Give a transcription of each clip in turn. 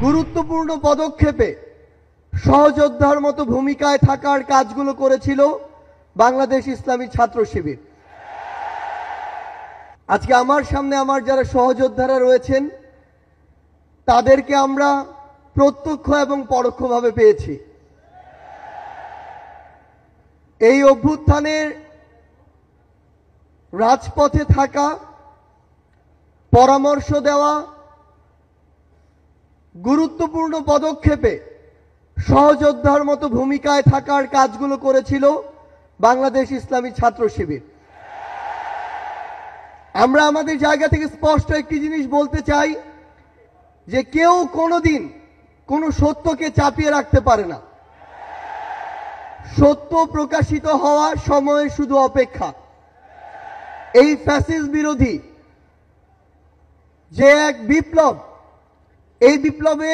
গুরুত্বপূর্ণ পদক্ষেপে সহযোদ্ধার মতো ভূমিকায় থাকার কাজগুলো করেছিল বাংলাদেশ ইসলামী ছাত্র শিবির। আজকে আমার সামনে আমার যারা সহযোদ্ধারা রয়েছেন তাদেরকে আমরা প্রত্যক্ষ এবং পরোক্ষভাবে পেয়েছি। এই অভ্যুত্থানের রাজপথে থাকা, পরামর্শ দেওয়া, গুরুত্বপূর্ণ পদক্ষেপে সহযোদ্ধার মতো ভূমিকায় থাকার কাজগুলো করেছিল বাংলাদেশ ইসলামী ছাত্র শিবির। আমরা আমাদের জায়গা থেকে স্পষ্ট একটি জিনিস বলতে চাই যে কেউ কোনোদিন কোনো সত্যকে চাপিয়ে রাখতে পারে না। সত্য প্রকাশিত হওয়ার সময়ের শুধু অপেক্ষা। এই ফ্যাসিস্ট বিরোধী যে এক বিপ্লব, এই বিপ্লবে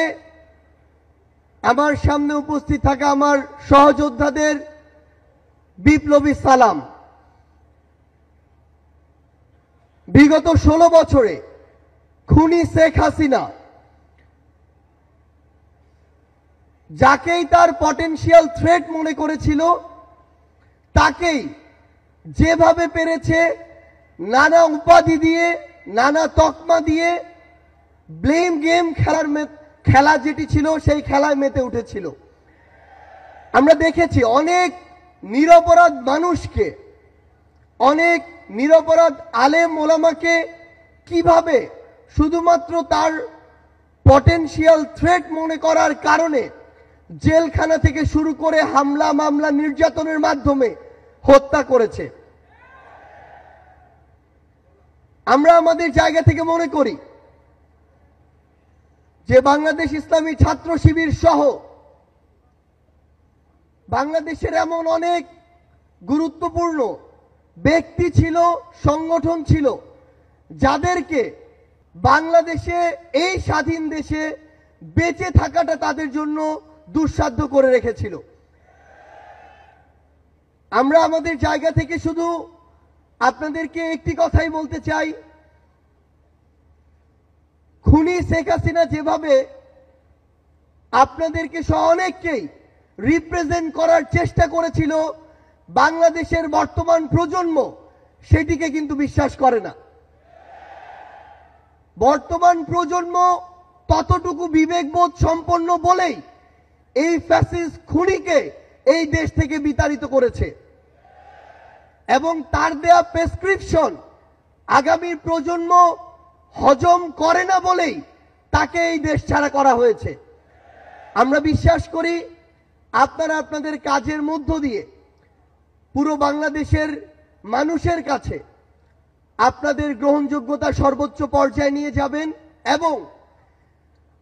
আমার সামনে উপস্থিত থাকা আমার সহযোদ্ধাদের বিপ্লবী সালাম। বিগত 16 বছরে খুনি শেখ হাসিনা যাকেই তার পটেনশিয়াল থ্রেট মনে করেছিল তাকেই যেভাবে পেরেছে নানা উপাধি দিয়ে, নানা তকমা দিয়ে ব্লেম গেম খেলা যেটি ছিল সেই খেলায় মেতে উঠেছিল। আমরা দেখেছি অনেক নিরপরাধ মানুষকে, অনেক নিরপরাধ আলেম ওলামাকে কিভাবে শুধুমাত্র তার পটেনশিয়াল থ্রেট মনে করার কারণে জেলখানা থেকে শুরু করে হামলা, মামলা, নির্যাতনের মাধ্যমে হত্যা করেছে। আমরা আমাদের জায়গা থেকে মনে করি যে বাংলাদেশ ইসলামী ছাত্র শিবির সহ বাংলাদেশের এমন অনেক গুরুত্বপূর্ণ ব্যক্তি ছিল, সংগঠন ছিল, যাদেরকে বাংলাদেশে এই স্বাধীন দেশে বেঁচে থাকাটা তাদের জন্য দুঃসাধ্য করে রেখেছিল। আমরা আমাদের জায়গা থেকে শুধু আপনাদেরকে একটি কথাই বলতে চাই, খুনি শেখ হাসিনা যেভাবে আপনাদেরকে সহ অনেককেই রিপ্রেজেন্ট করার চেষ্টা করেছিল, বাংলাদেশের বর্তমান প্রজন্ম সেটিকে কিন্তু বিশ্বাস করে না। বর্তমান প্রজন্ম ততটুকু বিবেকবোধ সম্পন্ন বলেই এই ফ্যাসিস্ট খুনিকে এই দেশ থেকে বিতাড়িত করেছে এবং তার দেয়া প্রেসক্রিপশন আগামী প্রজন্ম হজম করে না বলেই তাকে এই দেশ ছাড়া করা হয়েছে। আমরা বিশ্বাস করি আপনারা আপনাদের কাজের মধ্য দিয়ে পুরো বাংলাদেশের মানুষের কাছে আপনাদের গ্রহণযোগ্যতা সর্বোচ্চ পর্যায়ে নিয়ে যাবেন এবং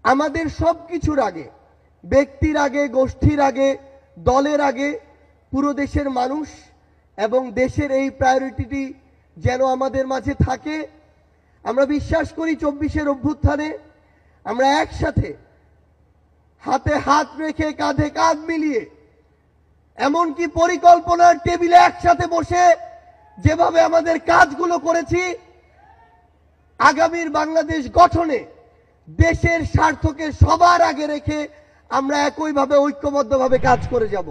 আমাদের সবকিছুর আগে, ব্যক্তির আগে, গোষ্ঠীর আগে, দলের আগে পুরো দেশের মানুষ এবং দেশের এই প্রায়োরিটিটি যেন আমাদের মাঝে থাকে। আমরা বিশ্বাস করি 24-এর অভ্যুত্থানে আমরা একসাথে হাতে হাত রেখে, কাঁধে কাঁধ মিলিয়ে, এমনকি পরিকল্পনার টেবিলে একসাথে বসে যেভাবে আমাদের কাজগুলো করেছি, আগামীর বাংলাদেশ গঠনে দেশের স্বার্থকে সবার আগে রেখে আমরা একইভাবে ঐক্যবদ্ধভাবে কাজ করে যাব।